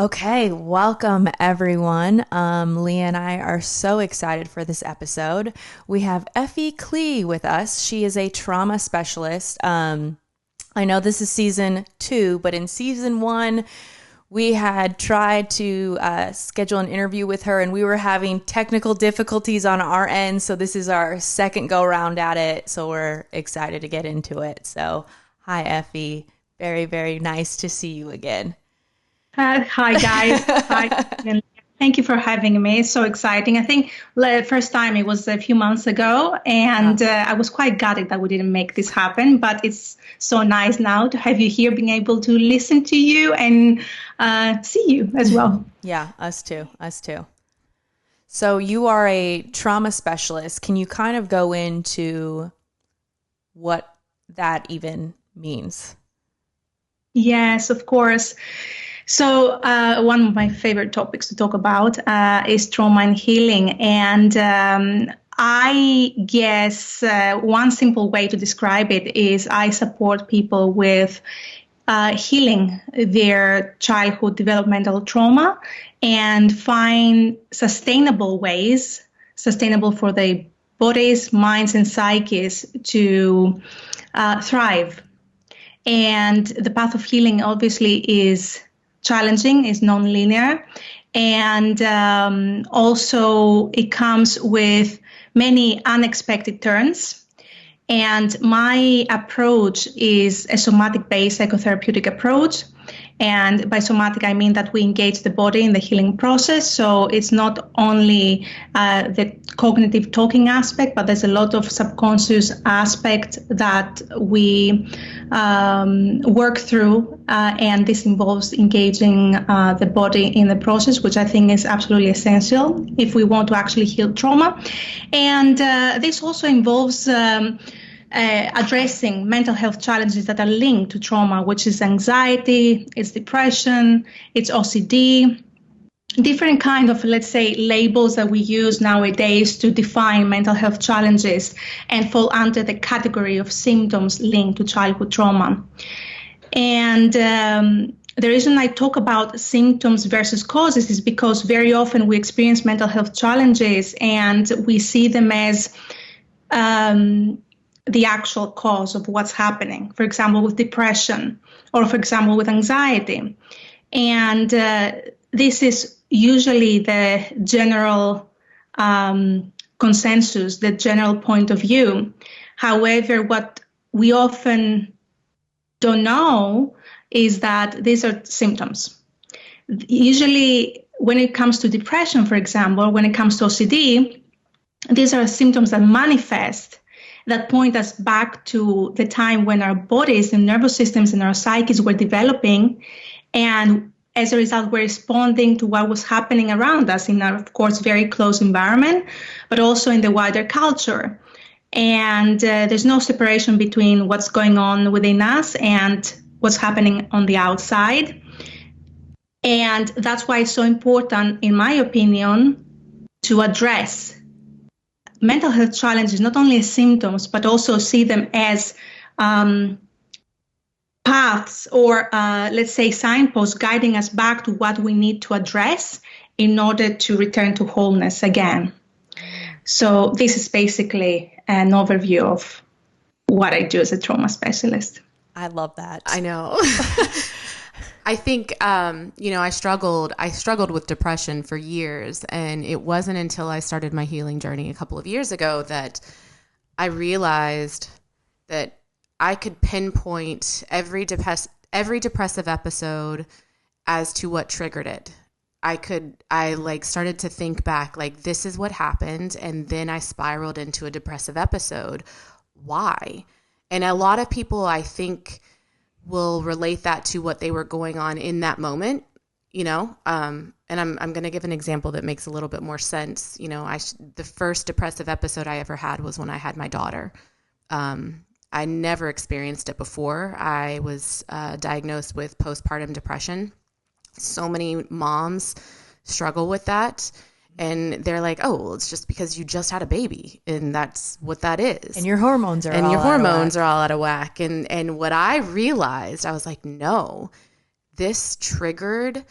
Okay, welcome everyone. Leah and I are so excited for this episode. We have Effie Kli with us. She is a trauma specialist. I know this is season 2, but in season 1, we had tried to schedule an interview with her and we were having technical difficulties on our end. So this is our second go round at it. So we're excited to get into it. So hi, Effie. Very, very nice to see you again. Hi, guys. Hi. And thank you for having me. It's so exciting. I think the first time it was a few months ago, and I was quite gutted that we didn't make this happen. But it's so nice now to have you here, being able to listen to you and see you as well. Yeah, us too. Us too. So you are a trauma specialist. Can you kind of go into what that even means? Yes, of course. So one of my favorite topics to talk about is trauma and healing. And I guess one simple way to describe it is I support people with healing their childhood developmental trauma and find sustainable ways, sustainable for their bodies, minds, and psyches to thrive. And the path of healing obviously is challenging, is non-linear, and also it comes with many unexpected turns. And my approach is a somatic-based psychotherapeutic approach. And by somatic, I mean that we engage the body in the healing process. So it's not only the cognitive talking aspect, but there's a lot of subconscious aspect that we work through. And this involves engaging the body in the process, which I think is absolutely essential if we want to actually heal trauma. And this also involves addressing mental health challenges that are linked to trauma, which is anxiety, it's depression, it's OCD, different kind of, let's say, labels that we use nowadays to define mental health challenges and fall under the category of symptoms linked to childhood trauma. And the reason I talk about symptoms versus causes is because very often we experience mental health challenges and we see them as the actual cause of what's happening, for example, with depression or, for example, with anxiety. And this is usually the general consensus, the general point of view. However, what we often don't know is that these are symptoms. Usually, when it comes to depression, for example, when it comes to OCD, these are symptoms that manifest, that point us back to the time when our bodies and nervous systems and our psyches were developing. And as a result, we're responding to what was happening around us in our, of course, very close environment, but also in the wider culture. And there's no separation between what's going on within us and what's happening on the outside. And that's why it's so important, in my opinion, to address mental health challenges, not only as symptoms, but also see them as paths or, let's say, signposts guiding us back to what we need to address in order to return to wholeness again. So this is basically an overview of what I do as a trauma specialist. I love that. I know. I think, I struggled with depression for years, and it wasn't until I started my healing journey a couple of years ago that I realized that I could pinpoint every depressive episode as to what triggered it. I started to think back, like, this is what happened, and then I spiraled into a depressive episode. Why? And a lot of people, I think, will relate that to what they were going on in that moment, and I'm going to give an example that makes a little bit more sense. The first depressive episode I ever had was when I had my daughter. I never experienced it before. I was diagnosed with postpartum depression. So many moms struggle with that. And they're like, oh, well, it's just because you just had a baby, and that's what that is. And your hormones are all out of whack. And what I realized, I was like, no, this triggered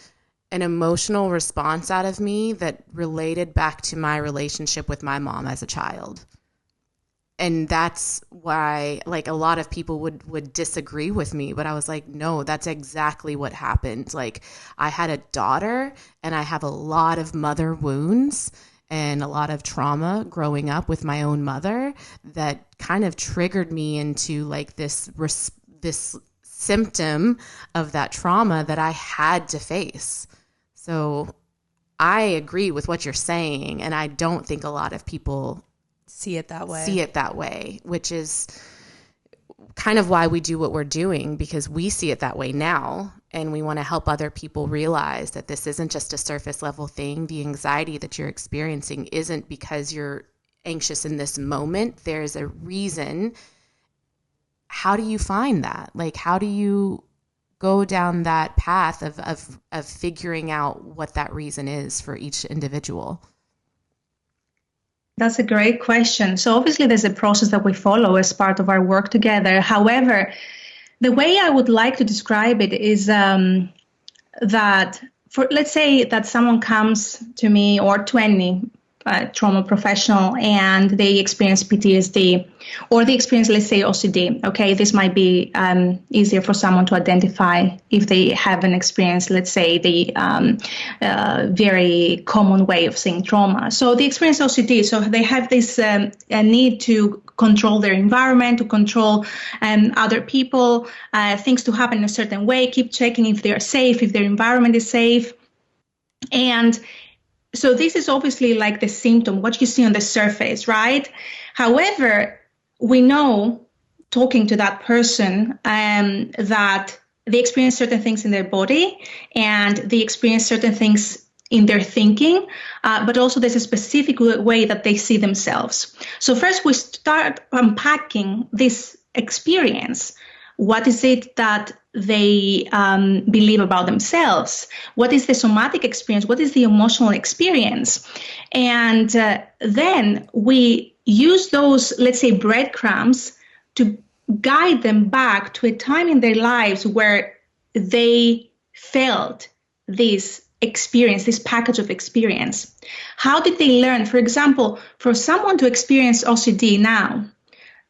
an emotional response out of me that related back to my relationship with my mom as a child. And that's why, like, a lot of people would disagree with me, but I was like, no, that's exactly what happened. Like, I had a daughter and I have a lot of mother wounds and a lot of trauma growing up with my own mother that kind of triggered me into like this symptom of that trauma that I had to face. So I agree with what you're saying, and I don't think a lot of people see it that way, which is kind of why we do what we're doing, because we see it that way now, and we want to help other people realize that this isn't just a surface level thing. The anxiety that you're experiencing isn't because you're anxious in this moment. There's a reason. How do you find that? Like, how do you go down that path of figuring out what that reason is for each individual? That's a great question. So obviously there's a process that we follow as part of our work together. However, the way I would like to describe it is that let's say that someone comes to me or to any trauma professional and they experience PTSD or they experience, let's say, OCD. Okay, this might be easier for someone to identify if they haven't experienced, let's say, the very common way of seeing trauma. So they experience OCD, so they have this need to control their environment, to control other people, things to happen in a certain way, keep checking if they are safe, if their environment is safe. And so this is obviously like the symptom, what you see on the surface, right? However, we know, talking to that person, that they experience certain things in their body and they experience certain things in their thinking, but also there's a specific way that they see themselves. So first we start unpacking this experience. What is it that they believe about themselves? What is the somatic experience? What is the emotional experience? And then we use those, let's say, breadcrumbs to guide them back to a time in their lives where they felt this experience, this package of experience. How did they learn? For example, for someone to experience OCD now,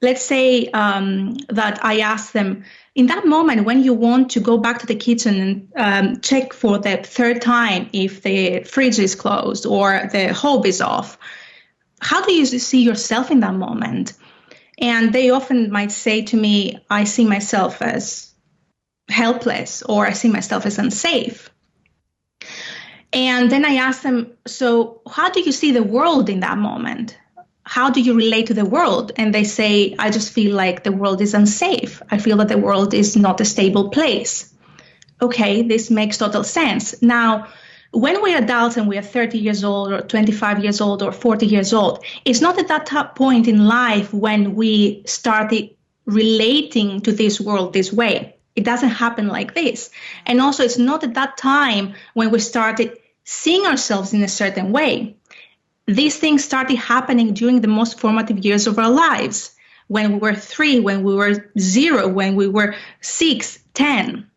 let's say that I ask them, in that moment when you want to go back to the kitchen and check for the third time if the fridge is closed or the hob is off, how do you see yourself in that moment? And they often might say to me, I see myself as helpless, or I see myself as unsafe. And then I ask them, so how do you see the world in that moment? How do you relate to the world? And they say, I just feel like the world is unsafe. I feel that the world is not a stable place. Okay, this makes total sense. Now, when we're adults and we are 30 years old or 25 years old or 40 years old, it's not at that point in life when we started relating to this world this way. It doesn't happen like this. And also, it's not at that time when we started seeing ourselves in a certain way. These things started happening during the most formative years of our lives, when we were 3, when we were 0, when we were 6, 10.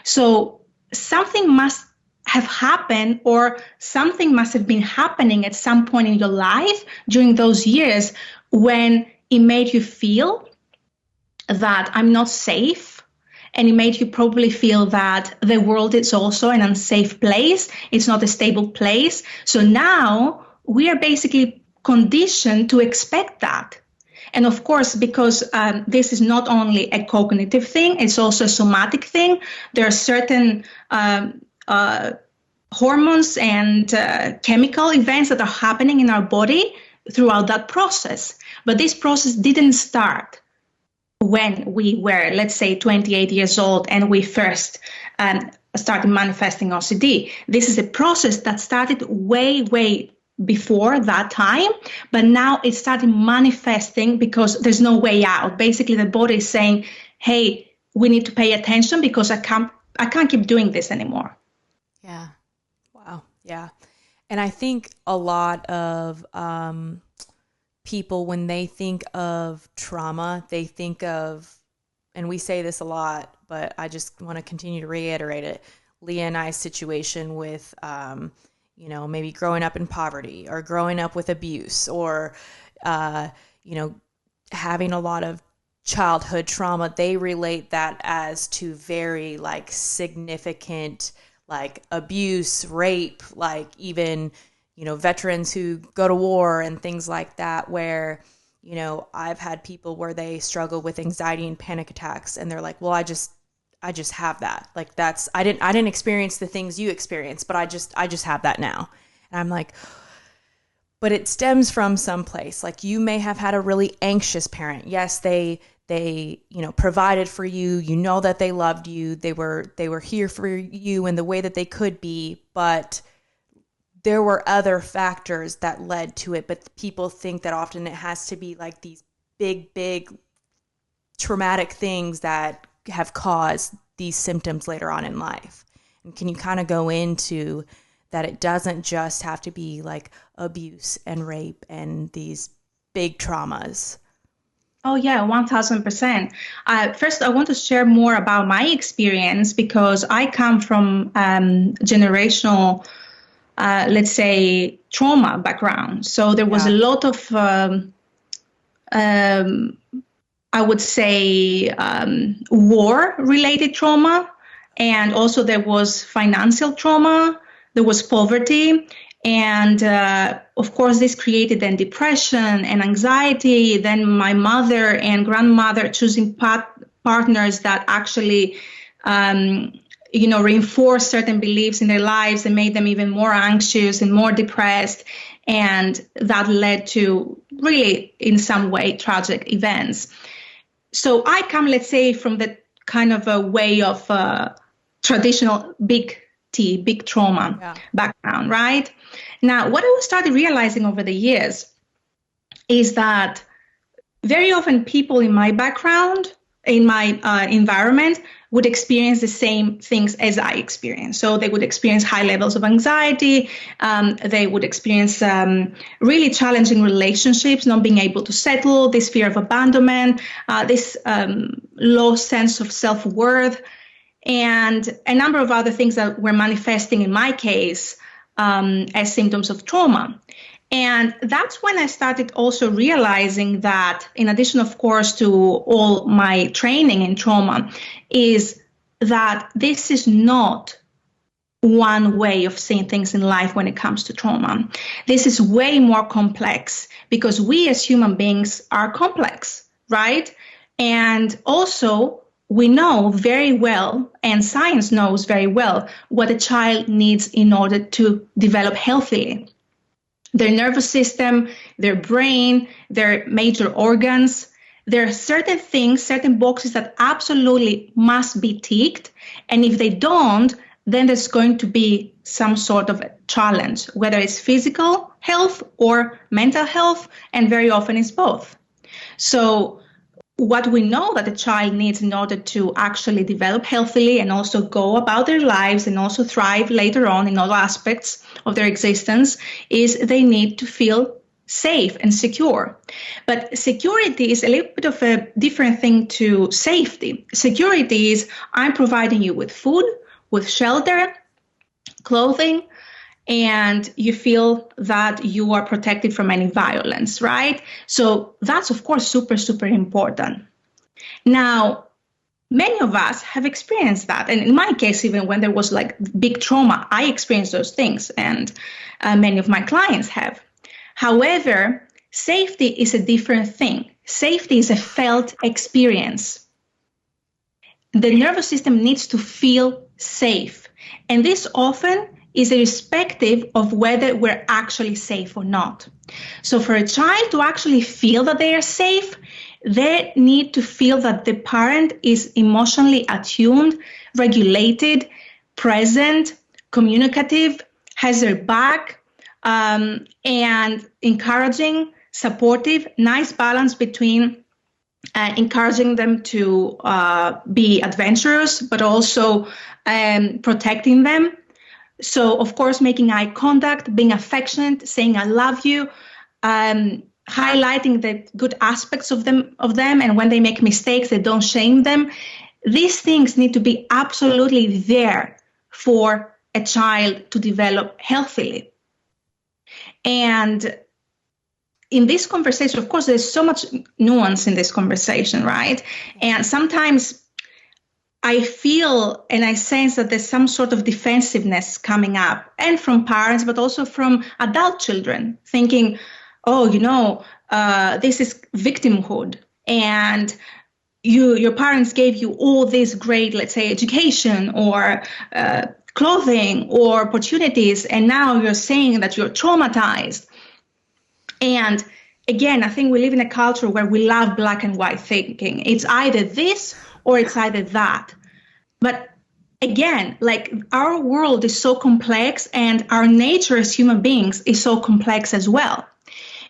So something must have happened, or something must have been happening at some point in your life during those years when it made you feel that I'm not safe. And it made you probably feel that the world is also an unsafe place. It's not a stable place. So now we are basically conditioned to expect that. And of course, because this is not only a cognitive thing, it's also a somatic thing. There are certain hormones and chemical events that are happening in our body throughout that process. But this process didn't start when we were, let's say, 28 years old and we first started manifesting OCD. This is a process that started way before that time, but now it started manifesting because there's no way out. Basically, the body is saying, hey, we need to pay attention because I can't keep doing this anymore. Yeah. Wow. Yeah. And I think a lot of people, when they think of trauma, they think of, and we say this a lot, but I just want to continue to reiterate it, Leah and I's situation with, maybe growing up in poverty or growing up with abuse or, having a lot of childhood trauma, they relate that as to very like significant like abuse, rape, like even, veterans who go to war and things like that, where, I've had people where they struggle with anxiety and panic attacks and they're like, well, I just have that. Like I didn't experience the things you experienced, but I just have that now. And I'm like, but it stems from someplace. Like you may have had a really anxious parent. Yes, they provided for you, that they loved you. They were here for you in the way that they could be, but there were other factors that led to it. But people think that often it has to be like these big traumatic things that have caused these symptoms later on in life. And can you kind of go into that it doesn't just have to be like abuse and rape and these big traumas? Oh, yeah, 1000%. First, I want to share more about my experience because I come from generational, let's say, trauma background. So there was a lot of, I would say, war-related trauma. And also there was financial trauma. There was poverty. And of course, this created then depression and anxiety. Then my mother and grandmother choosing partners that actually, reinforced certain beliefs in their lives and made them even more anxious and more depressed. And that led to really, in some way, tragic events. So I come, let's say, from the kind of a way of traditional big trauma background, right? Now, what I started realizing over the years is that very often people in my background, in my environment, would experience the same things as I experienced. So they would experience high levels of anxiety. They would experience really challenging relationships, not being able to settle, this fear of abandonment, this low sense of self-worth, and a number of other things that were manifesting in my case as symptoms of trauma. And that's when I started also realizing that, in addition, of course, to all my training in trauma, is that this is not one way of seeing things in life when it comes to trauma. This is way more complex because we as human beings are complex, right? And also, we know very well, and science knows very well, what a child needs in order to develop healthily. Their nervous system, their brain, their major organs. There are certain things, certain boxes that absolutely must be ticked. And if they don't, then there's going to be some sort of a challenge, whether it's physical health or mental health, and very often it's both. So what we know that a child needs in order to actually develop healthily and also go about their lives and also thrive later on in all aspects of their existence is they need to feel safe and secure. But security is a little bit of a different thing to safety. Security is I'm providing you with food, with shelter, clothing, and you feel that you are protected from any violence, right? So that's, of course, super, super important. Now, many of us have experienced that. And in my case, even when there was like big trauma, I experienced those things, and many of my clients have. However, safety is a different thing. Safety is a felt experience. The nervous system needs to feel safe. And this often is irrespective of whether we're actually safe or not. So for a child to actually feel that they are safe, they need to feel that the parent is emotionally attuned, regulated, present, communicative, has their back, and encouraging, supportive, nice balance between encouraging them to be adventurous, but also protecting them. So, of course, making eye contact, being affectionate, saying I love you, highlighting the good aspects of them, and when they make mistakes, they don't shame them. These things need to be absolutely there for a child to develop healthily. And in this conversation, of course, there's so much nuance in this conversation, right? And sometimes I feel and I sense that there's some sort of defensiveness coming up, and from parents, but also from adult children, thinking, oh, this is victimhood, and your parents gave you all this great, let's say, education or clothing or opportunities, and now you're saying that you're traumatized. And again, I think we live in a culture where we love black and white thinking. It's either this or it's either that. But again, like, our world is so complex, and our nature as human beings is so complex as well.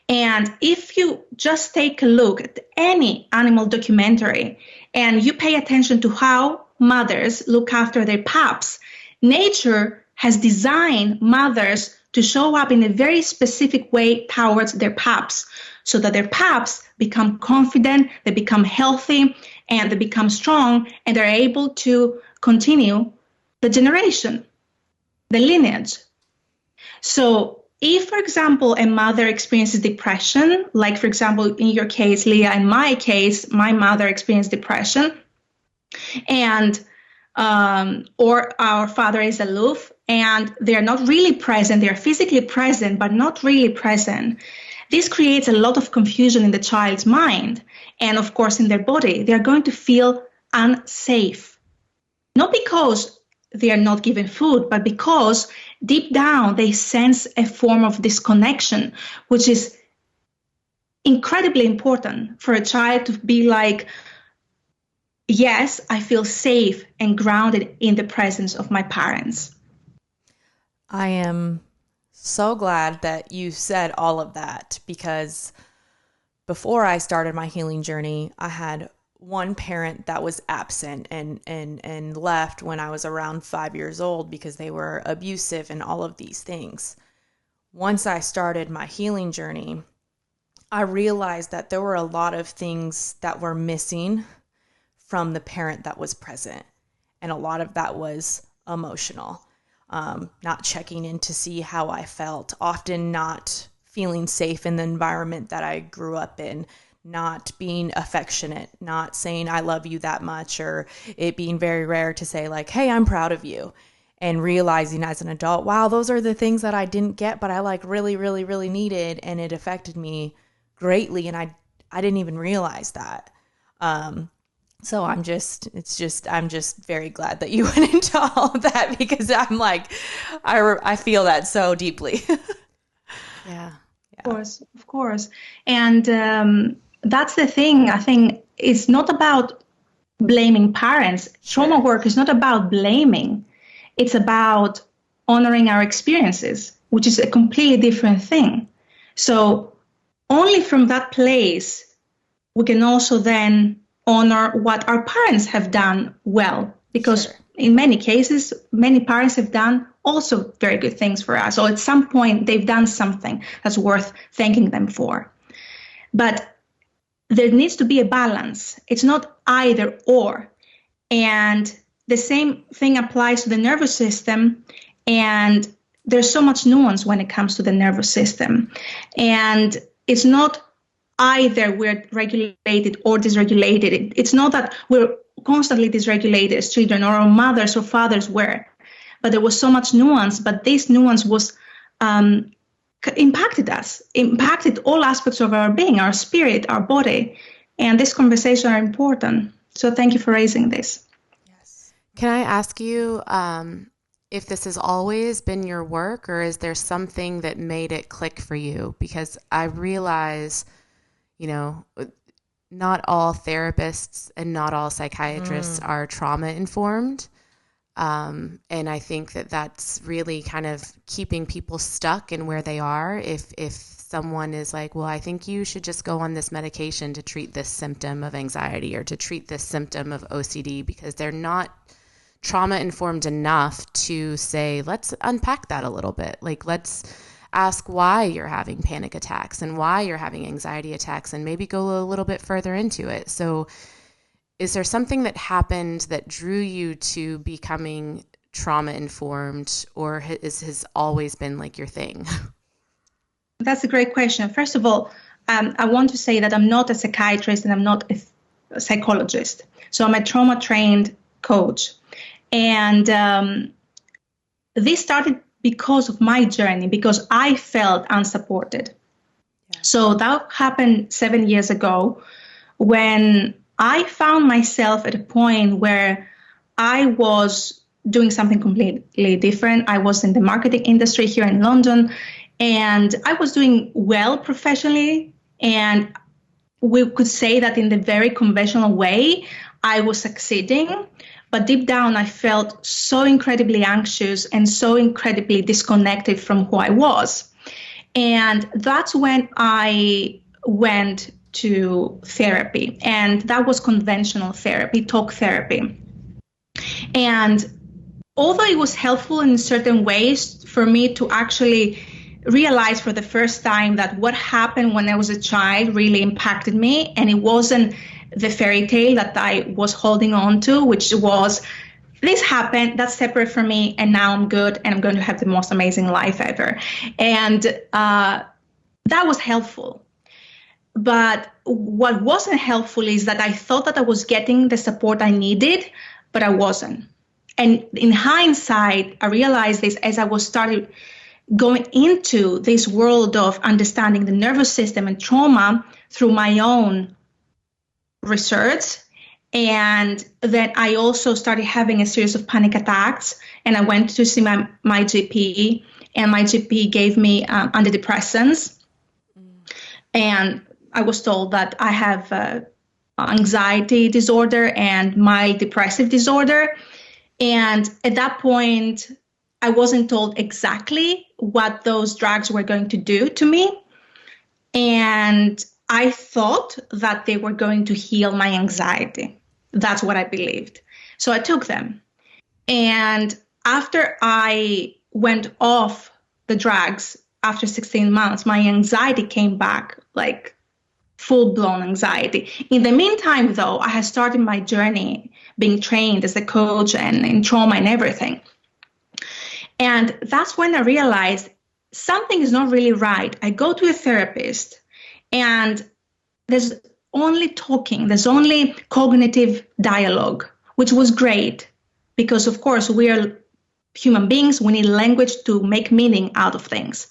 And if you just take a look at any animal documentary and you pay attention to how mothers look after their pups, nature has designed mothers to show up in a very specific way towards their pups, so that their pups become confident, they become healthy, and they become strong, and they're able to continue the generation, the lineage. So if, for example, a mother experiences depression, like, for example, in your case, Leah, in my case, my mother experienced depression, and or our father is aloof, and they're not really present. They're physically present, but not really present. This creates a lot of confusion in the child's mind, and of course in their body. They're going to feel unsafe, not because they are not given food, but because deep down they sense a form of disconnection, which is incredibly important for a child to be like, yes, I feel safe and grounded in the presence of my parents. I am so glad that you said all of that, because before I started my healing journey, I had one parent that was absent and left when I was around 5 years old because they were abusive and all of these things. Once I started my healing journey, I realized that there were a lot of things that were missing from the parent that was present. And a lot of that was emotional. Not checking in to see how I felt, often not feeling safe in the environment that I grew up in, not being affectionate, not saying I love you that much, or it being very rare to say like, hey, I'm proud of you. And realizing as an adult, wow, those are the things that I didn't get, but I like really, really, really needed. And it affected me greatly. And I didn't even realize that. So I'm just very glad that you went into all of that, because I'm like, I feel that so deeply. Yeah. Of course. And that's the thing. I think it's not about blaming parents. Sure. Trauma work is not about blaming. It's about honoring our experiences, which is a completely different thing. So only from that place, we can also then honor what our parents have done well, because Sure. in many cases, many parents have done also very good things for us. So at some point, they've done something that's worth thanking them for. But there needs to be a balance. It's not either or. And the same thing applies to the nervous system. And there's so much nuance when it comes to the nervous system. And it's not either we're regulated or dysregulated. It's not that we're constantly dysregulated as children, or our mothers or fathers were, but there was so much nuance. But this nuance was impacted us, impacted all aspects of our being, our spirit, our body. And this conversation are important. So thank you for raising this. Yes. Can I ask you if this has always been your work, or is there something that made it click for you? Because I realize, not all therapists and not all psychiatrists are trauma informed. And I think that that's really kind of keeping people stuck in where they are. If someone is like, well, I think you should just go on this medication to treat this symptom of anxiety or to treat this symptom of OCD, because they're not trauma informed enough to say, let's unpack that a little bit. Like, let's ask why you're having panic attacks and why you're having anxiety attacks, and maybe go a little bit further into it. So is there something that happened that drew you to becoming trauma informed, or has always been like your thing? That's a great question. First of all, I want to say that I'm not a psychiatrist and I'm not a psychologist. So I'm a trauma trained coach. And this started because of my journey, because I felt unsupported. Yeah. So that happened 7 years ago when I found myself at a point where I was doing something completely different. I was in the marketing industry here in London, and I was doing well professionally. And we could say that in the very conventional way, I was succeeding. But deep down, I felt so incredibly anxious and so incredibly disconnected from who I was. And that's when I went to therapy. And that was conventional therapy, talk therapy. And although it was helpful in certain ways for me to actually realize for the first time that what happened when I was a child really impacted me, and it wasn't the fairy tale that I was holding on to, which was, this happened, that's separate from me, and now I'm good, and I'm going to have the most amazing life ever. And that was helpful. But what wasn't helpful is that I thought that I was getting the support I needed, but I wasn't. And in hindsight, I realized this as I was started going into this world of understanding the nervous system and trauma through my own research. And then I also started having a series of panic attacks, and I went to see my GP, and my GP gave me antidepressants. And I was told that I have anxiety disorder and mild depressive disorder. And at that point, I wasn't told exactly what those drugs were going to do to me. And I thought that they were going to heal my anxiety. That's what I believed. So I took them. And after I went off the drugs, after 16 months, my anxiety came back, like full-blown anxiety. In the meantime, though, I had started my journey being trained as a coach and in trauma and everything. And that's when I realized something is not really right. I go to a therapist, and there's only talking, there's only cognitive dialogue, which was great because, of course, we are human beings. We need language to make meaning out of things.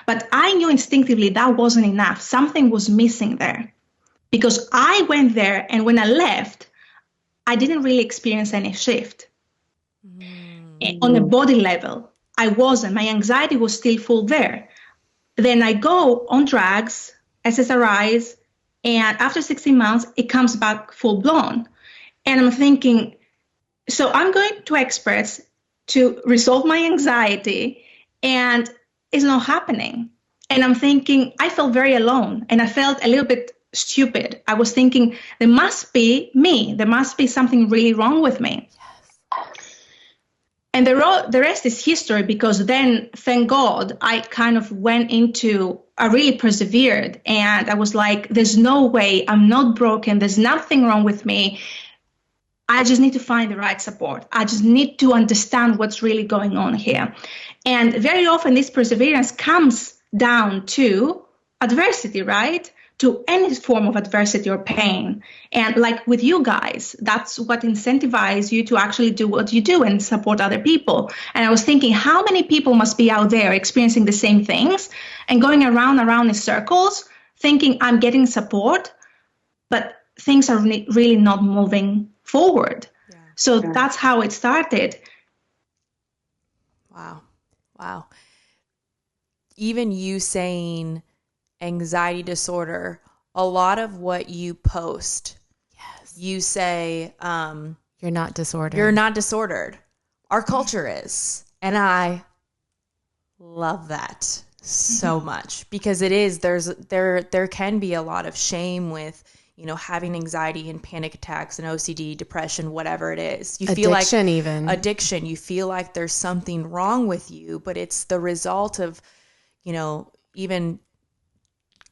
But I knew instinctively that wasn't enough. Something was missing there because I went there, and when I left, I didn't really experience any shift. On a body level, I wasn't. My anxiety was still full there. Then I go on drugs, SSRIs, and after 16 months, it comes back full blown. And I'm thinking, so I'm going to experts to resolve my anxiety, and it's not happening. And I'm thinking, I felt very alone, and I felt a little bit stupid. I was thinking, there must be me. There must be something really wrong with me. And the rest is history, because then, thank God, I kind of went into, I really persevered. And I was like, there's no way, I'm not broken. There's nothing wrong with me. I just need to find the right support. I just need to understand what's really going on here. And very often this perseverance comes down to adversity, right? To any form of adversity or pain. And like with you guys, that's what incentivizes you to actually do what you do and support other people. And I was thinking, how many people must be out there experiencing the same things and going around in circles, thinking I'm getting support, but things are really not moving forward. Yeah. So that's how it started. Wow. Even you saying anxiety disorder, a lot of what you post, you say, you're not disordered. You're not disordered. Our culture is. And I love that so much, because it is, there can be a lot of shame with, having anxiety and panic attacks and OCD, depression, whatever it is. You feel like addiction. You feel like there's something wrong with you, but it's the result of, even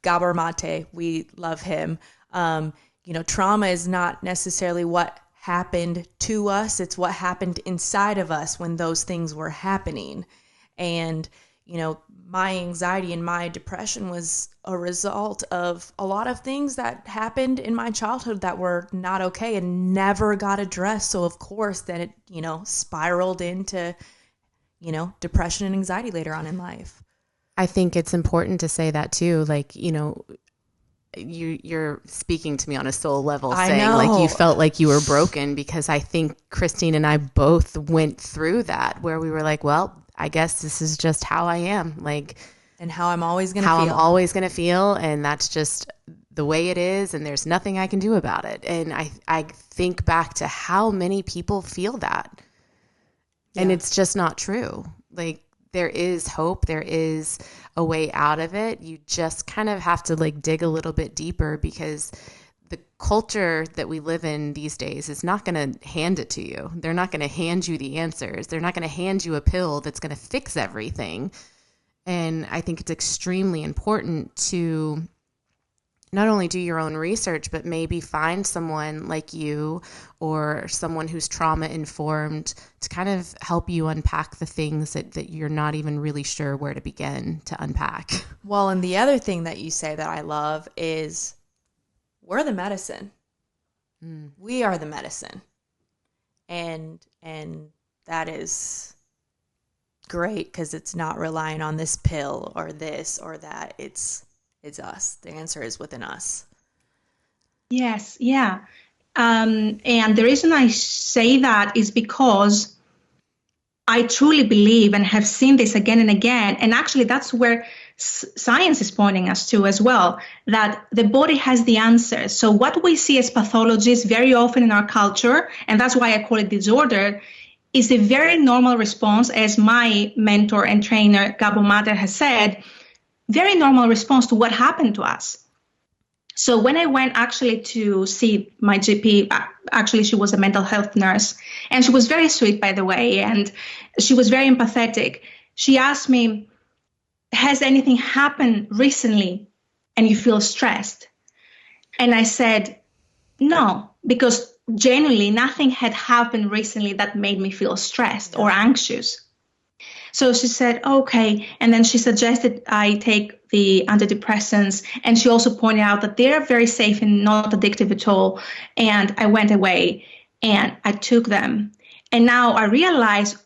Gabor Mate, we love him. Trauma is not necessarily what happened to us. It's what happened inside of us when those things were happening. And, you know, my anxiety and my depression was a result of a lot of things that happened in my childhood that were not okay and never got addressed. So of course then it, you know, spiraled into, you know, depression and anxiety later on in life. I think it's important to say that too. Like, you know, you're speaking to me on a soul level, saying like you felt like you were broken, because I think Christine and I both went through that, where we were like, well, I guess this is just how I am, like, and how I'm always going to feel. And that's just the way it is. And there's nothing I can do about it. And I think back to how many people feel that. Yeah. And it's just not true. Like, there is hope. There is a way out of it. You just kind of have to like dig a little bit deeper, because the culture that we live in these days is not going to hand it to you. They're not going to hand you the answers. They're not going to hand you a pill that's going to fix everything. And I think it's extremely important to not only do your own research, but maybe find someone like you or someone who's trauma informed to kind of help you unpack the things that you're not even really sure where to begin to unpack. Well, and the other thing that you say that I love is we're the medicine. We are the medicine. And that is great, because it's not relying on this pill or this or that. It's us. The answer is within us. Yes, yeah. And the reason I say that is because I truly believe and have seen this again and again. And actually, that's where science is pointing us to as well, that the body has the answers. So what we see as pathologies very often in our culture, and that's why I call it disorder, is a very normal response, as my mentor and trainer, Gabor Mate, has said, very normal response to what happened to us. So when I went actually to see my GP, actually she was a mental health nurse, and she was very sweet, by the way, and she was very empathetic. She asked me, has anything happened recently and you feel stressed? And I said, no, because genuinely nothing had happened recently that made me feel stressed or anxious. So she said, okay. And then she suggested I take the antidepressants. And she also pointed out that they're very safe and not addictive at all. And I went away and I took them. And now I realize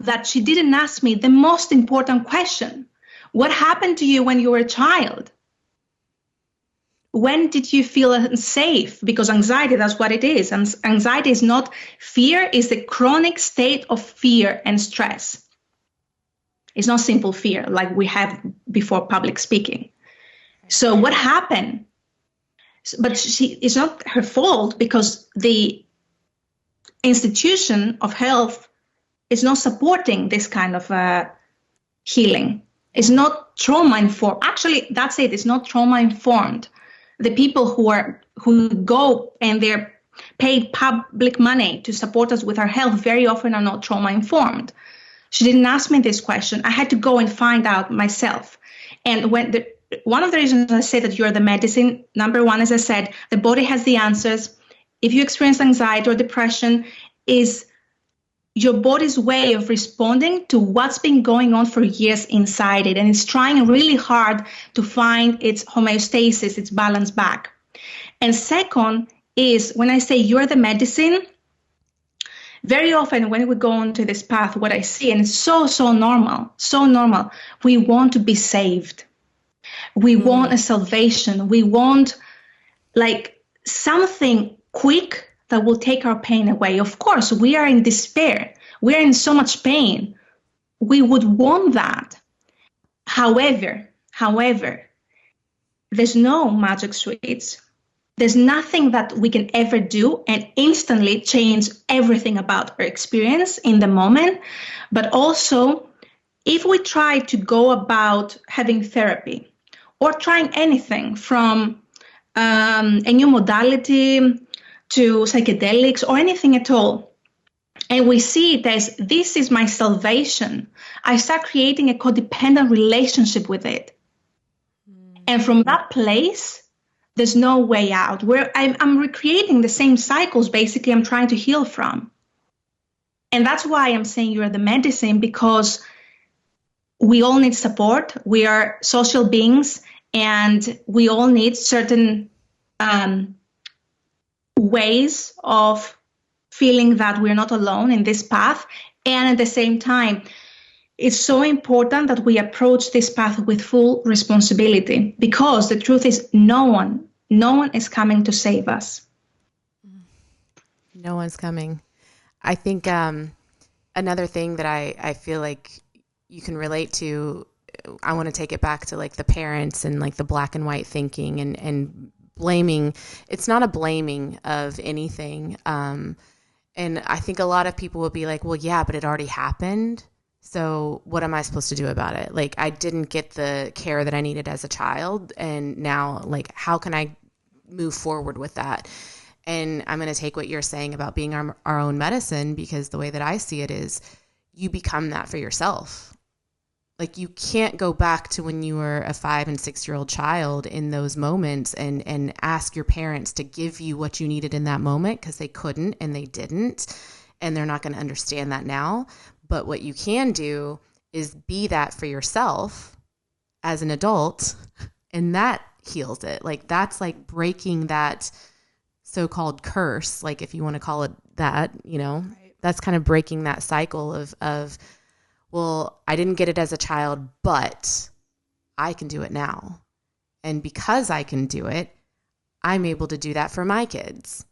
that she didn't ask me the most important question. What happened to you when you were a child? When did you feel unsafe? Because anxiety, that's what it is. And anxiety is not fear, it's the chronic state of fear and stress. It's not simple fear like we have before public speaking. So what happened? But it's not her fault, because the institution of health is not supporting this kind of healing. It's not trauma informed. Actually, that's it. It's not trauma informed. The people who go and they're paid public money to support us with our health very often are not trauma informed. She didn't ask me this question. I had to go and find out myself. And one of the reasons I say that you're the medicine, number one, as I said, the body has the answers. If you experience anxiety or depression, is your body's way of responding to what's been going on for years inside it. And it's trying really hard to find its homeostasis, its balance back. And second is, when I say you're the medicine, very often when we go onto this path, what I see, and it's so normal, we want to be saved. We want a salvation. We want like something quick that will take our pain away. Of course, we are in despair. We are in so much pain. We would want that. However, there's no magic sweets. There's nothing that we can ever do and instantly change everything about our experience in the moment. But also, if we try to go about having therapy or trying anything from a new modality to psychedelics or anything at all, and we see it as this is my salvation, I start creating a codependent relationship with it. And from that place, there's no way out. I'm recreating the same cycles, basically, I'm trying to heal from. And that's why I'm saying you're the medicine, because we all need support. We are social beings, and we all need certain ways of feeling that we're not alone in this path. And at the same time, it's so important that we approach this path with full responsibility, because the truth is no one is coming to save us. No one's coming. I think another thing that I feel like you can relate to, I want to take it back to like the parents and like the black and white thinking and blaming. It's not a blaming of anything. And I think a lot of people will be like, well, yeah, but it already happened. So what am I supposed to do about it? Like, I didn't get the care that I needed as a child. And now, like, how can I move forward with that? And I'm going to take what you're saying about being our own medicine, because the way that I see it is you become that for yourself. Like, you can't go back to when you were a 5 and 6 year old child in those moments and ask your parents to give you what you needed in that moment, because they couldn't and they didn't. And they're not going to understand that now. But what you can do is be that for yourself as an adult, and that heals it. Like, that's like breaking that so-called curse, like if you want to call it that, you know, right. That's kind of breaking that cycle of, well, I didn't get it as a child, but I can do it now. And because I can do it, I'm able to do that for my kids.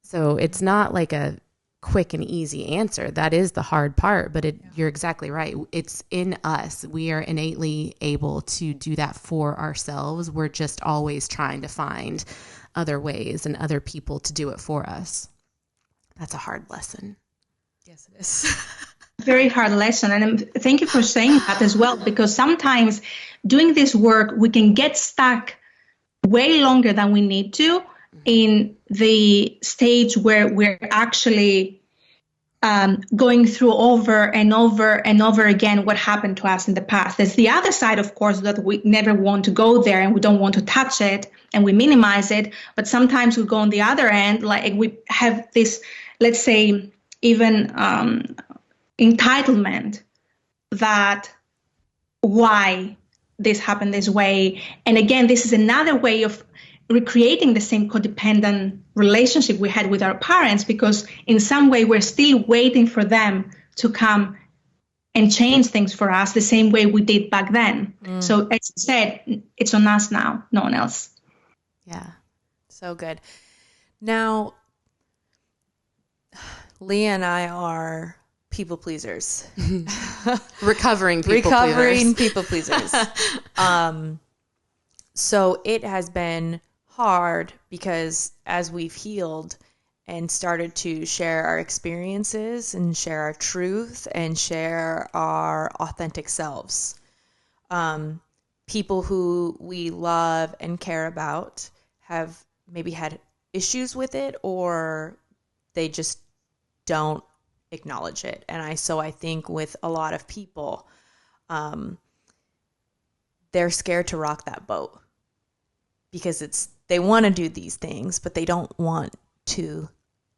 So it's not like a quick and easy answer. That is the hard part, but you're exactly right. It's in us. We are innately able to do that for ourselves. We're just always trying to find other ways and other people to do it for us. That's a hard lesson. Yes, it is. Very hard lesson. And thank you for saying that as well, because sometimes doing this work, we can get stuck way longer than we need to in the stage where we're actually going through over and over and over again what happened to us in the past. There's the other side, of course, that we never want to go there and we don't want to touch it and we minimize it. But sometimes we go on the other end, like we have this, let's say, even entitlement that why this happened this way. And again, this is another way of recreating the same codependent relationship we had with our parents, because in some way we're still waiting for them to come and change things for us the same way we did back then. So as I said, it's on us now, no one else. Yeah, so good. Now, Leah and I are people pleasers. Recovering people pleasers. So it has been hard because as we've healed and started to share our experiences and share our truth and share our authentic selves, people who we love and care about have maybe had issues with it, or they just don't acknowledge it. And I think with a lot of people, they're scared to rock that boat because they want to do these things, but they don't want to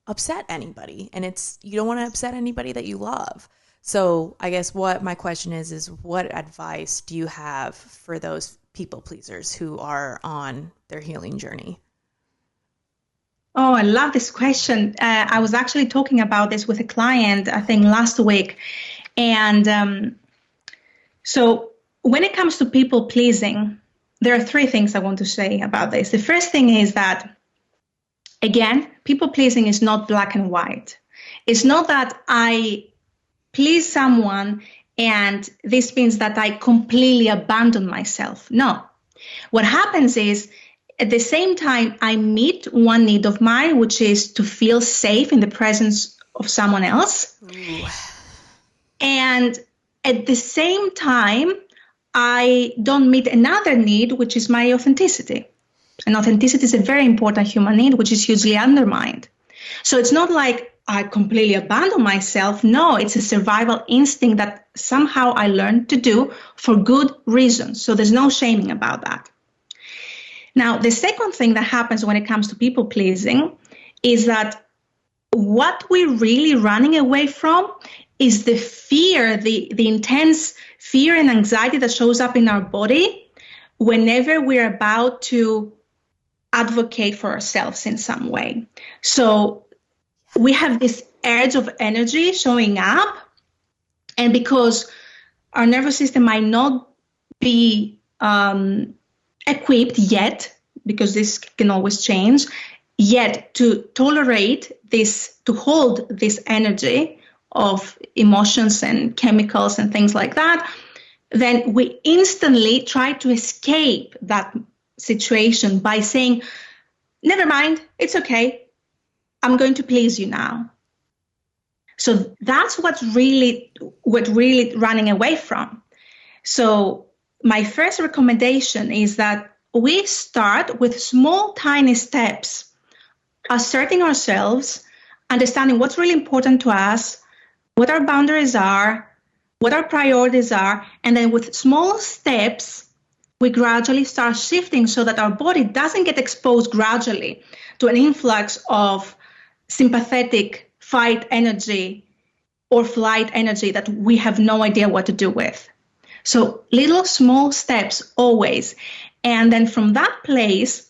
upset anybody. And you don't want to upset anybody that you love. So I guess what my question is what advice do you have for those people pleasers who are on their healing journey? Oh, I love this question. I was actually talking about this with a client, I think last week. And so when it comes to people pleasing, there are three things I want to say about this. The first thing is that, again, people pleasing is not black and white. It's not that I please someone and this means that I completely abandon myself. No. What happens is, at the same time, I meet one need of mine, which is to feel safe in the presence of someone else. Ooh. And at the same time, I don't meet another need, which is my authenticity. And authenticity is a very important human need, which is hugely undermined. So it's not like I completely abandon myself. No, it's a survival instinct that somehow I learned to do for good reasons. So there's no shaming about that. Now, the second thing that happens when it comes to people pleasing is that what we're really running away from is the fear, the intense fear and anxiety that shows up in our body whenever we're about to advocate for ourselves in some way. So we have this urge of energy showing up, and because our nervous system might not be equipped yet, because this can always change, yet to tolerate this, to hold this energy of emotions and chemicals and things like that, then we instantly try to escape that situation by saying, never mind, it's okay, I'm going to please you now. So that's what really running away from. So my first recommendation is that we start with small, tiny steps, asserting ourselves, understanding what's really important to us, what our boundaries are, what our priorities are, and then with small steps, we gradually start shifting so that our body doesn't get exposed gradually to an influx of sympathetic fight energy or flight energy that we have no idea what to do with. So little small steps always. And then from that place,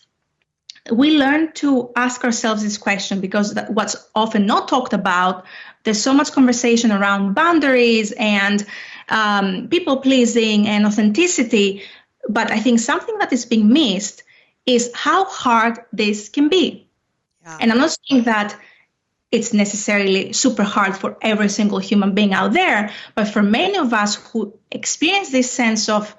we learn to ask ourselves this question, because what's often not talked about, there's so much conversation around boundaries and people pleasing and authenticity. But I think something that is being missed is how hard this can be. Yeah. And I'm not saying that it's necessarily super hard for every single human being out there, but for many of us who experience this sense of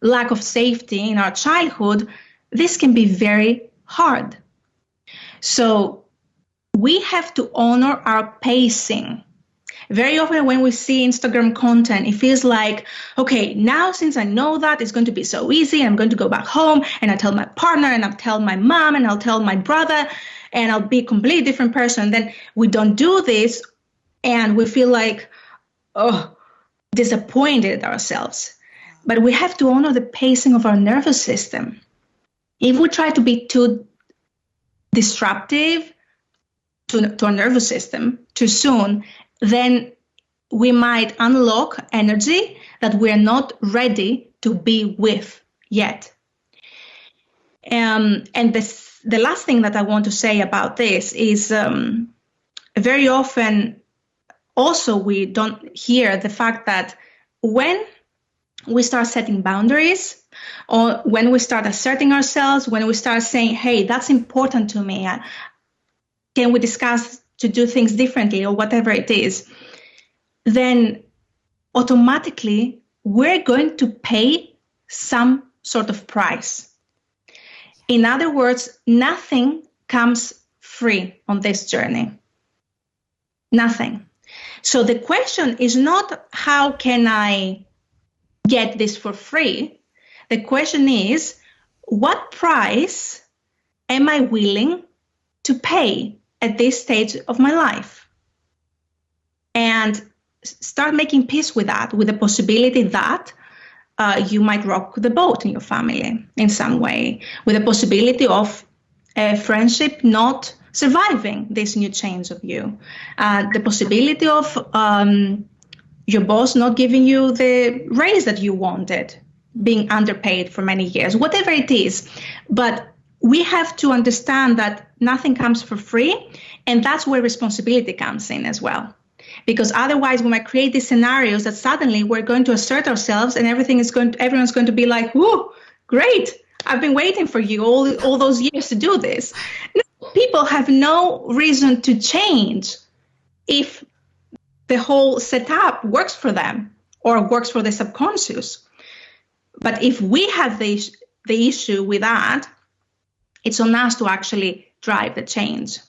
lack of safety in our childhood, this can be very hard. So we have to honor our pacing. Very often when we see Instagram content, it feels like, okay, now since I know that, it's going to be so easy. I'm going to go back home and I'll tell my partner and I'll tell my mom and I'll tell my brother and I'll be a completely different person. Then we don't do this and we feel like, disappointed ourselves. But we have to honor the pacing of our nervous system. If we try to be too disruptive to our nervous system too soon, then we might unlock energy that we're not ready to be with yet. And the last thing that I want to say about this is very often also we don't hear the fact that when we start setting boundaries, or when we start asserting ourselves, when we start saying, hey, that's important to me, can we discuss to do things differently or whatever it is, then automatically we're going to pay some sort of price. In other words, nothing comes free on this journey. Nothing. So the question is not how can I get this for free? The question is, what price am I willing to pay at this stage of my life? And start making peace with that, with the possibility that you might rock the boat in your family in some way, with the possibility of a friendship not surviving this new change of you, the possibility of your boss not giving you the raise that you wanted, being underpaid for many years, whatever it is. But we have to understand that nothing comes for free, and that's where responsibility comes in as well. Because otherwise we might create these scenarios that suddenly we're going to assert ourselves and everyone's going to be like, whoa, great, I've been waiting for you all those years to do this. People have no reason to change if the whole setup works for them or works for the subconscious. But if we have the issue with that, it's on us to actually drive the change.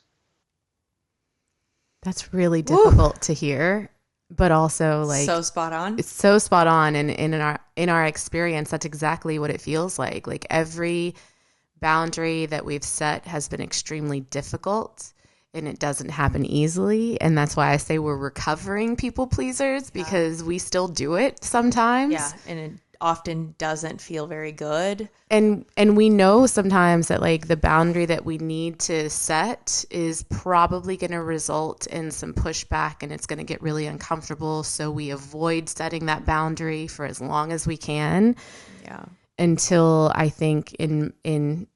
That's really difficult to hear, but also like so spot on. It's so spot on, and in our experience, that's exactly what it feels like. Like every boundary that we've set has been extremely difficult, and it doesn't happen easily. And that's why I say we're recovering people pleasers, because we still do it sometimes. Yeah, and often doesn't feel very good. And we know sometimes that like the boundary that we need to set is probably going to result in some pushback, and it's going to get really uncomfortable. So we avoid setting that boundary for as long as we can. Yeah. Until I think in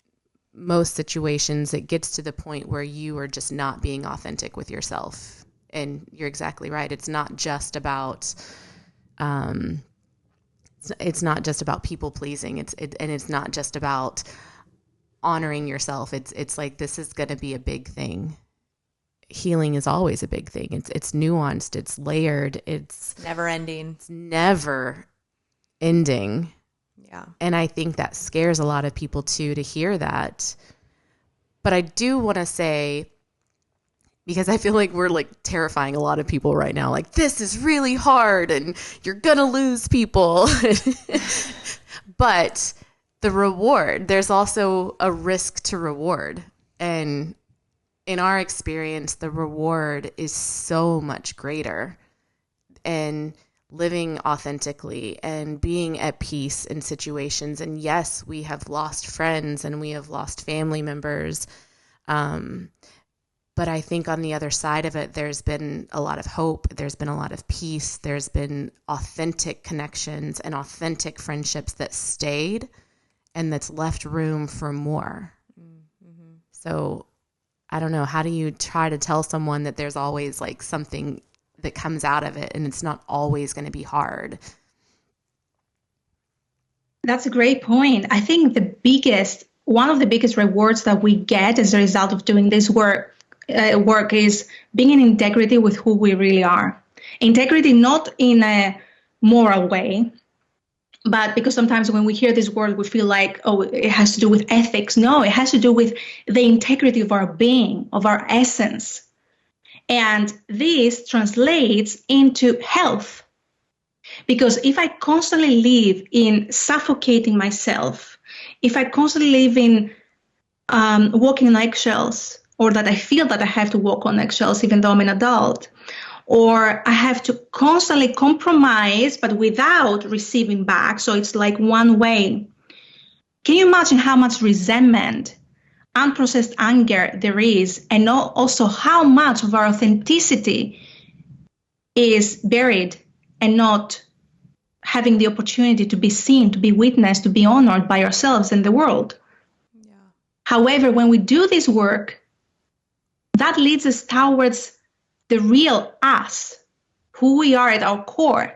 most situations, it gets to the point where you are just not being authentic with yourself. And you're exactly right. It's not just about, it's not just about people pleasing. And it's not just about honoring yourself. It's like, this is going to be a big thing. Healing is always a big thing. It's nuanced. It's layered. It's never ending. It's never ending. Yeah. And I think that scares a lot of people too, to hear that. But I do want to say, because I feel like we're like terrifying a lot of people right now, like this is really hard and you're going to lose people. But the reward, there's also a risk to reward. And in our experience, the reward is so much greater. And living authentically and being at peace in situations. And yes, we have lost friends and we have lost family members. But I think on the other side of it, there's been a lot of hope. There's been a lot of peace. There's been authentic connections and authentic friendships that stayed and that's left room for more. Mm-hmm. So I don't know. How do you try to tell someone that there's always like something that comes out of it and it's not always going to be hard? That's a great point. I think one of the biggest rewards that we get as a result of doing this work is being in integrity with who we really are. Integrity, not in a moral way, but because sometimes when we hear this word, we feel like, oh, it has to do with ethics. No, it has to do with the integrity of our being, of our essence. And this translates into health. Because if I constantly live in suffocating myself, if I constantly live in walking on eggshells, or that I feel that I have to walk on eggshells even though I'm an adult, or I have to constantly compromise but without receiving back, so it's like one way. Can you imagine how much resentment, unprocessed anger there is, and also how much of our authenticity is buried and not having the opportunity to be seen, to be witnessed, to be honored by ourselves and the world? Yeah. However, when we do this work, that leads us towards the real us, who we are at our core.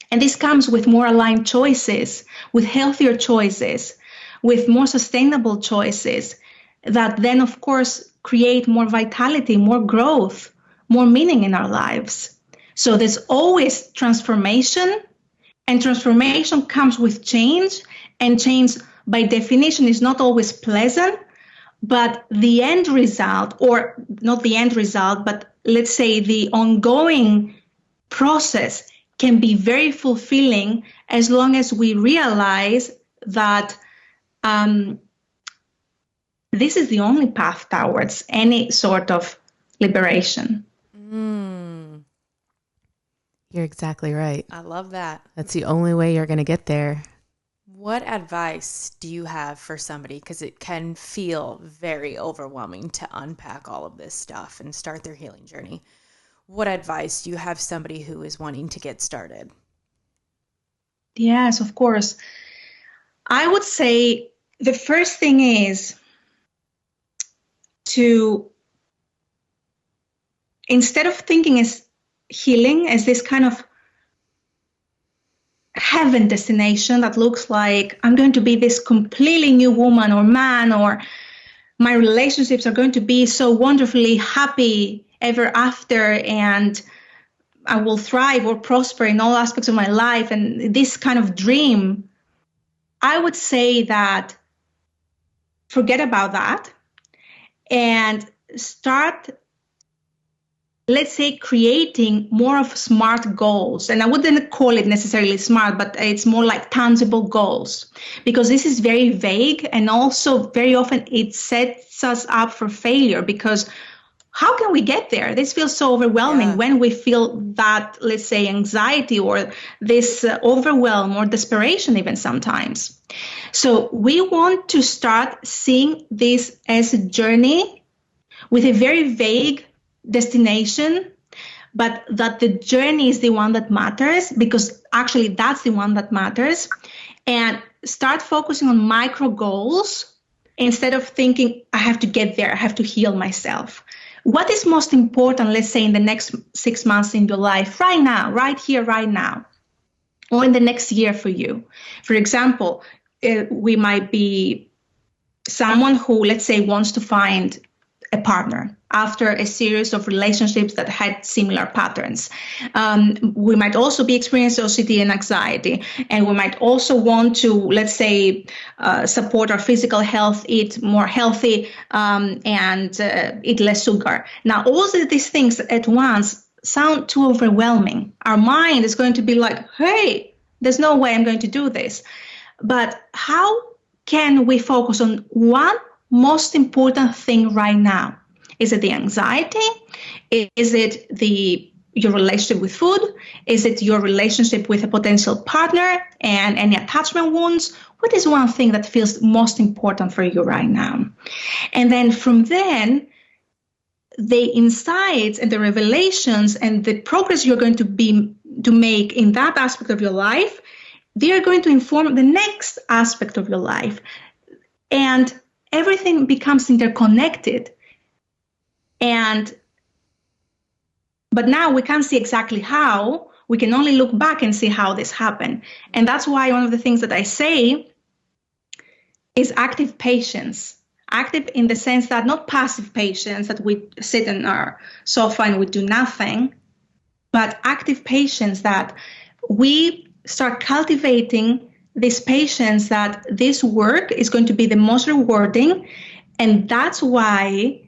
And this comes with more aligned choices, with healthier choices, with more sustainable choices that then, of course, create more vitality, more growth, more meaning in our lives. So there's always transformation, and transformation comes with change, and change by definition is not always pleasant, but the end result, or not the end result, but let's say the ongoing process can be very fulfilling as long as we realize that this is the only path towards any sort of liberation. You're exactly right. I love that. That's the only way you're going to get there. What advice do you have for somebody? Because it can feel very overwhelming to unpack all of this stuff and start their healing journey. What advice do you have somebody who is wanting to get started? Yes, of course. I would say the first thing is to, instead of thinking as healing as this kind of heaven destination that looks like I'm going to be this completely new woman or man, or my relationships are going to be so wonderfully happy ever after, and I will thrive or prosper in all aspects of my life, and this kind of dream, I would say that forget about that and start, let's say, creating more of smart goals. And I wouldn't call it necessarily smart, but it's more like tangible goals, because this is very vague, and also very often it sets us up for failure, because how can we get there? This feels so overwhelming when we feel that, let's say, anxiety or this overwhelm or desperation even sometimes. So we want to start seeing this as a journey with a very vague destination, but that the journey is the one that matters, because actually that's the one that matters. And start focusing on micro goals instead of thinking, I have to get there, I have to heal myself. What is most important, let's say, in the next 6 months in your life, right now, right here, right now, or in the next year for you? For example, we might be someone who, let's say, wants to find a partner after a series of relationships that had similar patterns. We might also be experiencing OCD and anxiety, and we might also want to, let's say, support our physical health, eat more healthy, and eat less sugar. Now, all of these things at once sound too overwhelming. Our mind is going to be like, hey, there's no way I'm going to do this. But how can we focus on one most important thing right now? Is it the anxiety? Is it your relationship with food? Is it your relationship with a potential partner and any attachment wounds? What is one thing that feels most important for you right now? And then from then, the insights and the revelations and the progress you're going to make in that aspect of your life, they are going to inform the next aspect of your life. And everything becomes interconnected. But now we can't see exactly how. We can only look back and see how this happened. And that's why one of the things that I say is active patience. Active in the sense that not passive patience, that we sit in our sofa and we do nothing, but active patience, that we start cultivating this patience, that this work is going to be the most rewarding. And that's why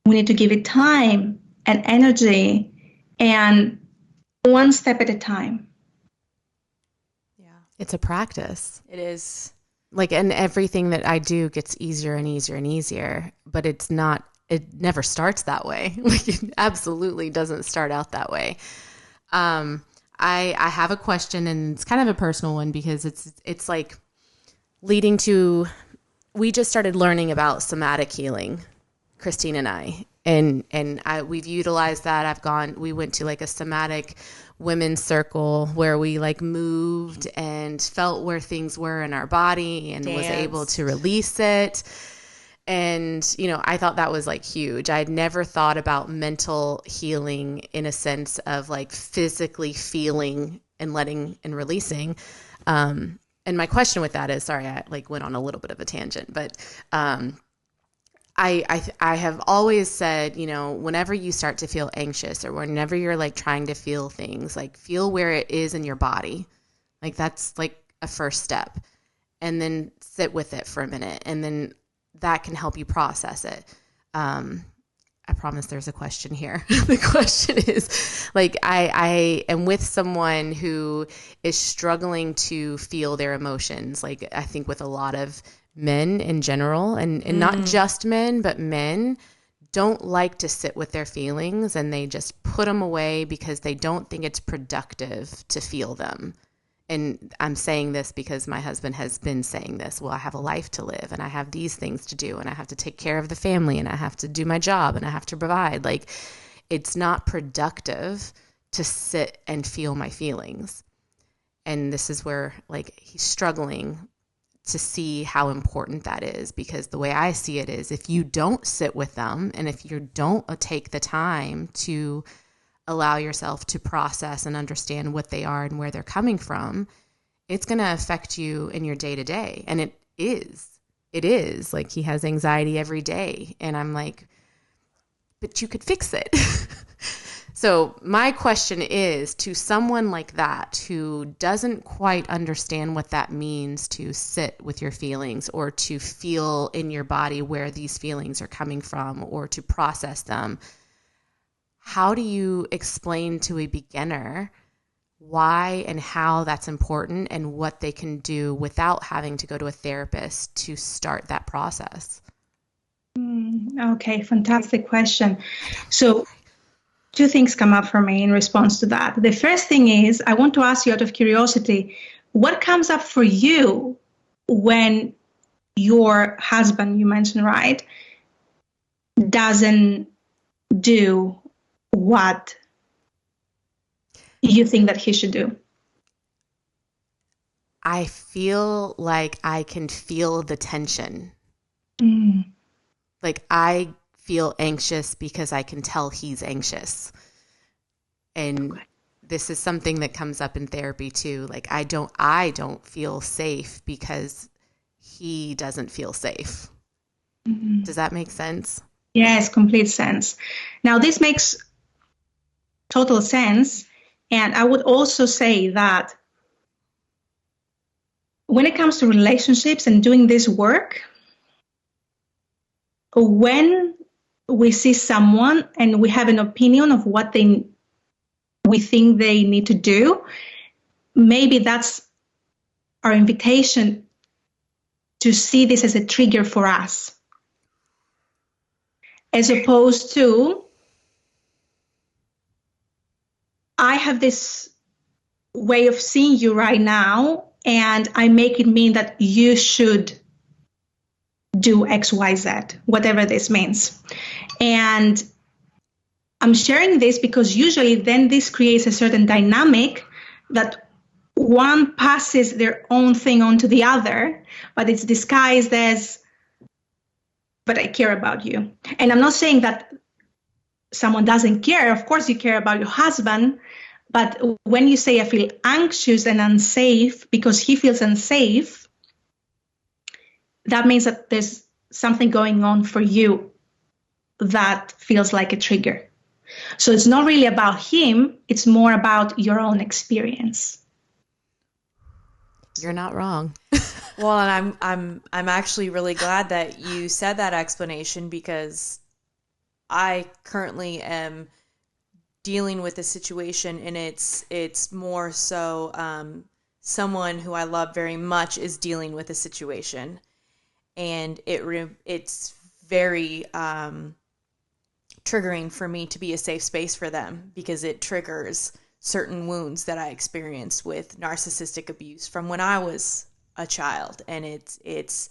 we need to give it time and energy, and one step at a time. Yeah. It's a practice. It is. Like, and everything that I do gets easier and easier and easier, but it never starts that way. Like, it absolutely doesn't start out that way. I have a question, and it's kind of a personal one, because it's like leading to, we just started learning about somatic healing, Christine and I, and we've utilized that. We went to like a somatic women's circle where we like moved and felt where things were in our body and was able to release it. And, I thought that was like huge. I had never thought about mental healing in a sense of like physically feeling and letting and releasing. And my question with that is, sorry, I like went on a little bit of a tangent, but, I have always said, whenever you start to feel anxious or whenever you're like trying to feel things, like feel where it is in your body. Like that's like a first step, and then sit with it for a minute, and then that can help you process it. I promise there's a question here. The question is like, I am with someone who is struggling to feel their emotions. Like I think with a lot of men in general, and not just men, but men don't like to sit with their feelings, and they just put them away because they don't think it's productive to feel them. And I'm saying this because my husband has been saying this. Well, I have a life to live, and I have these things to do, and I have to take care of the family, and I have to do my job, and I have to provide. Like, it's not productive to sit and feel my feelings. And this is where like he's struggling to see how important that is, because the way I see it is, if you don't sit with them, and if you don't take the time to allow yourself to process and understand what they are and where they're coming from, it's going to affect you in your day to day. And it is like, he has anxiety every day, and I'm like, but you could fix it. So my question is, to someone like that who doesn't quite understand what that means to sit with your feelings, or to feel in your body where these feelings are coming from, or to process them, how do you explain to a beginner why and how that's important, and what they can do without having to go to a therapist to start that process? Okay, fantastic question. So two things come up for me in response to that. The first thing is, I want to ask you out of curiosity, what comes up for you when your husband, you mentioned, right, doesn't do what you think that he should do? I feel like I can feel the tension. Like I feel anxious because I can tell he's anxious. And this is something that comes up in therapy too. Like I don't feel safe because he doesn't feel safe. Does that make sense? Yes, complete sense. Now, this makes total sense. And I would also say that when it comes to relationships and doing this work, when we see someone and we have an opinion of what we think they need to do, maybe that's our invitation to see this as a trigger for us, as opposed to, I have this way of seeing you right now, and I make it mean that you should do X, Y, Z, whatever this means. And I'm sharing this because usually then this creates a certain dynamic that one passes their own thing on to the other, but it's disguised as, but I care about you. And I'm not saying that someone doesn't care. Of course you care about your husband, but when you say I feel anxious and unsafe because he feels unsafe, that means that there's something going on for you that feels like a trigger. So it's not really about him, it's more about your own experience. You're not wrong. Well, and I'm actually really glad that you said that explanation, because I currently am dealing with a situation, and it's more so someone who I love very much is dealing with a situation, and it's very triggering for me to be a safe space for them, because it triggers certain wounds that I experienced with narcissistic abuse from when I was a child, and it's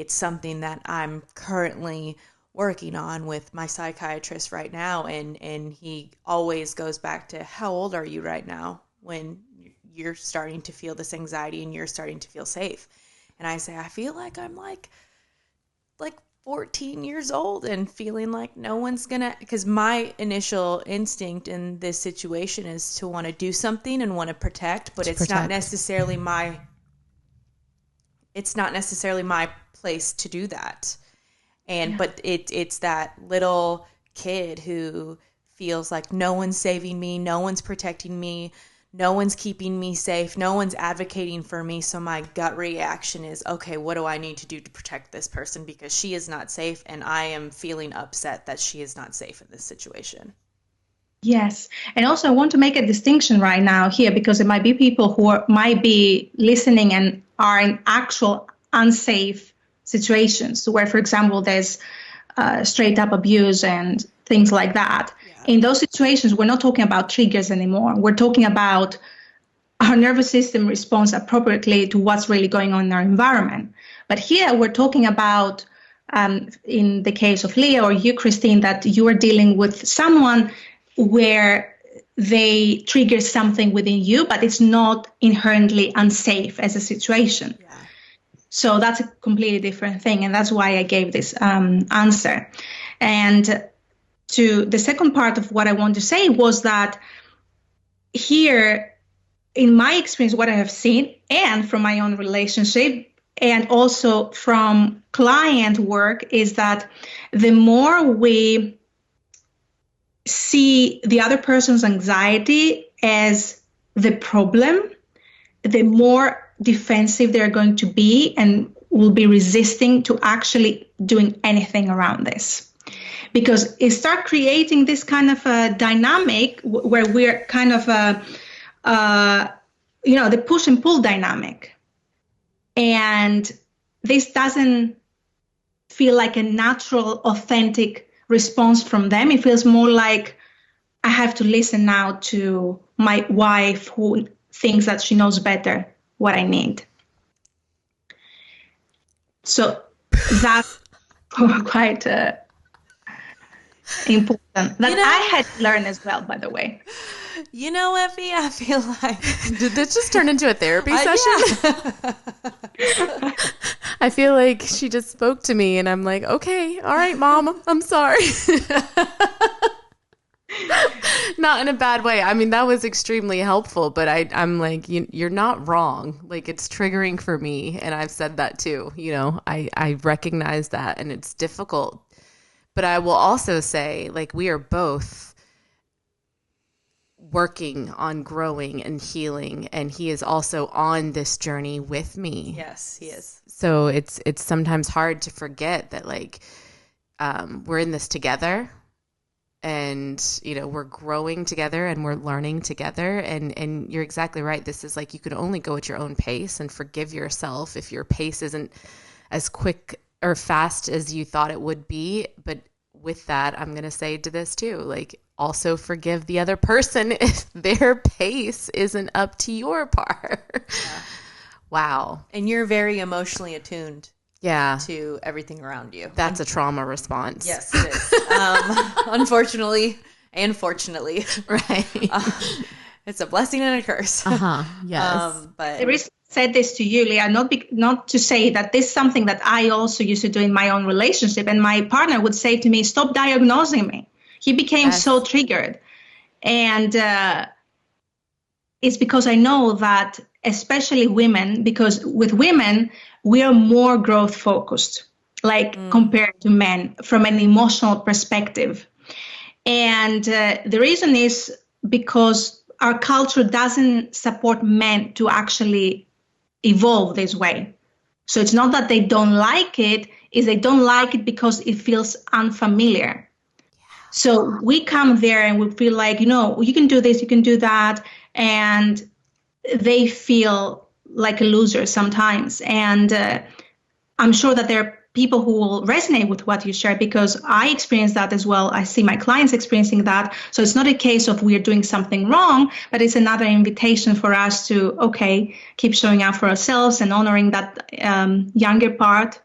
something that I'm currently working on with my psychiatrist right now, and he always goes back to, how old are you right now when you're starting to feel this anxiety and you're starting to feel safe? And I say, I feel like I'm like 14 years old and feeling like no one's gonna, because my initial instinct in this situation is to want to do something and want to protect, but it's not necessarily my place to do that. And but it's that little kid who feels like no one's saving me, no one's protecting me, no one's keeping me safe, no one's advocating for me. So my gut reaction is, okay, what do I need to do to protect this person, because she is not safe and I am feeling upset that she is not safe in this situation. Yes. And also I want to make a distinction right now here, because there might be people who might be listening and are in actual unsafe situations where, for example, there's straight up abuse and things like that. Yeah. In those situations, we're not talking about triggers anymore. We're talking about our nervous system responds appropriately to what's really going on in our environment. But here we're talking about, in the case of Leah or you, Christine, that you are dealing with someone where they trigger something within you, but it's not inherently unsafe as a situation. Yeah. So that's a completely different thing. And that's why I gave this answer. And to the second part of what I want to say was that here, in my experience, what I have seen, and from my own relationship, and also from client work, is that the more we see the other person's anxiety as the problem, the more defensive they're going to be and will be resisting to actually doing anything around this. Because it starts creating this kind of a dynamic where we're kind of the push and pull dynamic. And this doesn't feel like a natural, authentic response from them. It feels more like I have to listen now to my wife who thinks that she knows better what I need. So that's quite important. That I had to learn as well, by the way. You know, Effie, I feel like... Did this just turn into a therapy session? Yeah. I feel like she just spoke to me and I'm like, okay, all right, Mom, I'm sorry. Not in a bad way. I mean, that was extremely helpful, but I'm like, you're not wrong. Like, it's triggering for me. And I've said that too. You know, I recognize that, and it's difficult. But I will also say, like, we are both working on growing and healing, and he is also on this journey with me. Yes, he is. So it's sometimes hard to forget that, like, we're in this together, and, you know, we're growing together and we're learning together. And you're exactly right. This is like, you can only go at your own pace, and forgive yourself if your pace isn't as quick or fast as you thought it would be. But with that, I'm going to say to this too, like, also forgive the other person if their pace isn't up to your par. Yeah. Wow. And you're very emotionally attuned. Yeah. To everything around you. That's a trauma response. Yes, it is. Unfortunately and fortunately. Right. It's a blessing and a curse. Yes. But the reason I said this to you, Leah, not to say that this is something that I also used to do in my own relationship. And my partner would say to me, stop diagnosing me. He became so triggered. And it's because I know that, especially women, because with women, we are more growth focused, like compared to men from an emotional perspective. And the reason is because our culture doesn't support men to actually evolve this way. So it's not that they don't like it, is they don't like it because it feels unfamiliar. So we come there and we feel like, you know, you can do this, you can do that. And they feel like a loser sometimes. And I'm sure that there are people who will resonate with what you share, because I experience that as well. I see my clients experiencing that. So it's not a case of we're doing something wrong, but it's another invitation for us to, okay, keep showing up for ourselves and honoring that younger part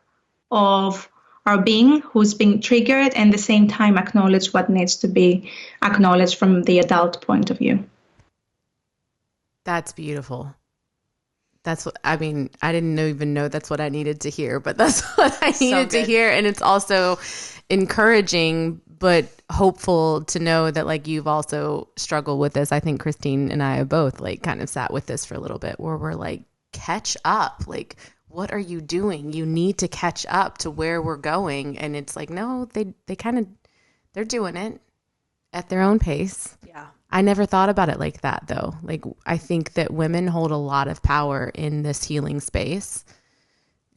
of our being who's being triggered, and at the same time acknowledge what needs to be acknowledged from the adult point of view. That's beautiful. That's what, I mean, I didn't even know that's what I needed to hear, but that's what I needed to hear. And it's also encouraging, but hopeful to know that, like, you've also struggled with this. I think Christine and I have both, like, kind of sat with this for a little bit, where we're like, catch up. Like, what are you doing? You need to catch up to where we're going. And it's like, no, they're doing it at their own pace. Yeah. I never thought about it like that, though. Like, I think that women hold a lot of power in this healing space.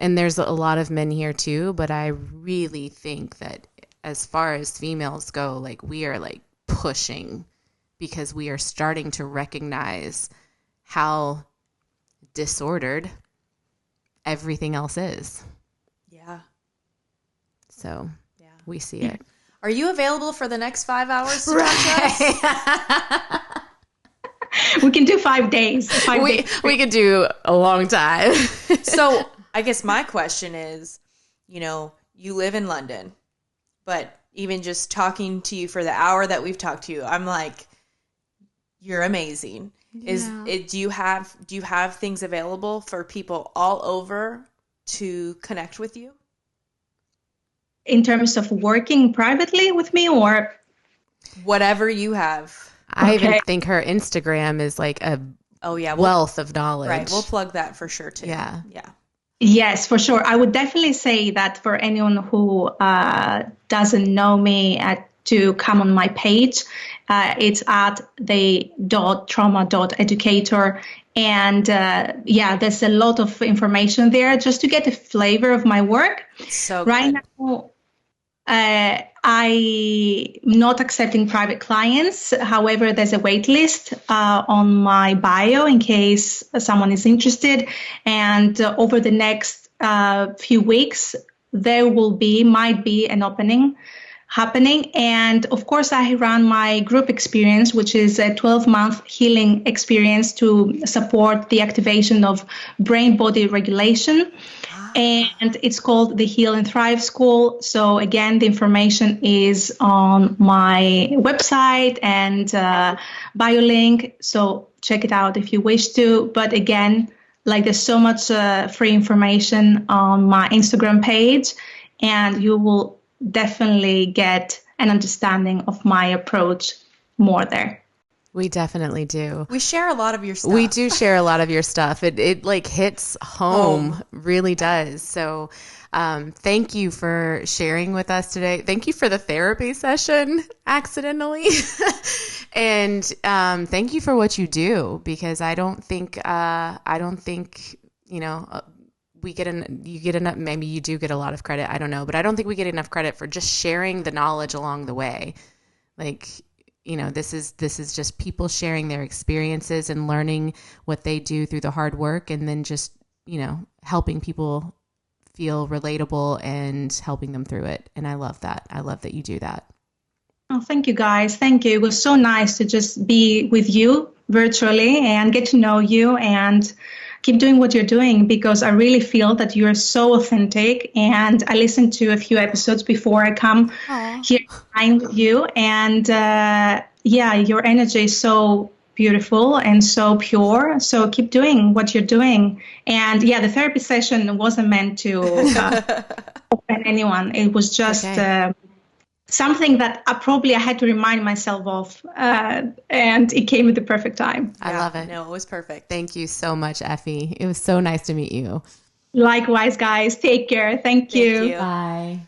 And there's a lot of men here too, but I really think that as far as females go, like, we are, like, pushing, because we are starting to recognize how disordered everything else is. Yeah. So we see it. Are you available for the next 5 hours to talk to us? We can do 5 days. We could do a long time. So I guess my question is, you know, you live in London, but even just talking to you for the hour that we've talked to you, I'm like, you're amazing. Yeah. Do you have things available for people all over to connect with you? In terms of working privately with me, or whatever you have? I even think her Instagram is like a wealth of knowledge. Right. We'll plug that for sure too. Yeah. Yeah. Yes, for sure. I would definitely say that for anyone who doesn't know me, to come on my page. It's at the.trauma.educator. And there's a lot of information there just to get a flavor of my work. So right now, I'm not accepting private clients. However, there's a wait list on my bio in case someone is interested. And over the next few weeks, there might be an opening happening. And of course, I run my group experience, which is a 12-month healing experience to support the activation of brain-body regulation. And it's called the Heal and Thrive School. So again, the information is on my website and bio link. So check it out if you wish to. But again, like there's so much free information on my Instagram page, and you will definitely get an understanding of my approach more there. We definitely do. We share a lot of your stuff. We do share a lot of your stuff. It like hits home, really does. So thank you for sharing with us today. Thank you for the therapy session accidentally. And thank you for what you do, because I don't think, you know, you get enough, maybe you do get a lot of credit. I don't know, but I don't think we get enough credit for just sharing the knowledge along the way. Like, you know, this is just people sharing their experiences and learning what they do through the hard work, and then just, you know, helping people feel relatable and helping them through it. And I love that. I love that you do that. Oh, thank you, guys. Thank you. It was so nice to just be with you virtually and get to know you, and keep doing what you're doing, because I really feel that you're so authentic. And I listened to a few episodes before I come here with you. And your energy is so beautiful and so pure. So keep doing what you're doing. And the therapy session wasn't meant to offend anyone. It was just something that I had to remind myself of, and it came at the perfect time. I love it. No, it was perfect. Thank you so much, Effie. It was so nice to meet you. Likewise, guys. Take care. Thank you. Bye.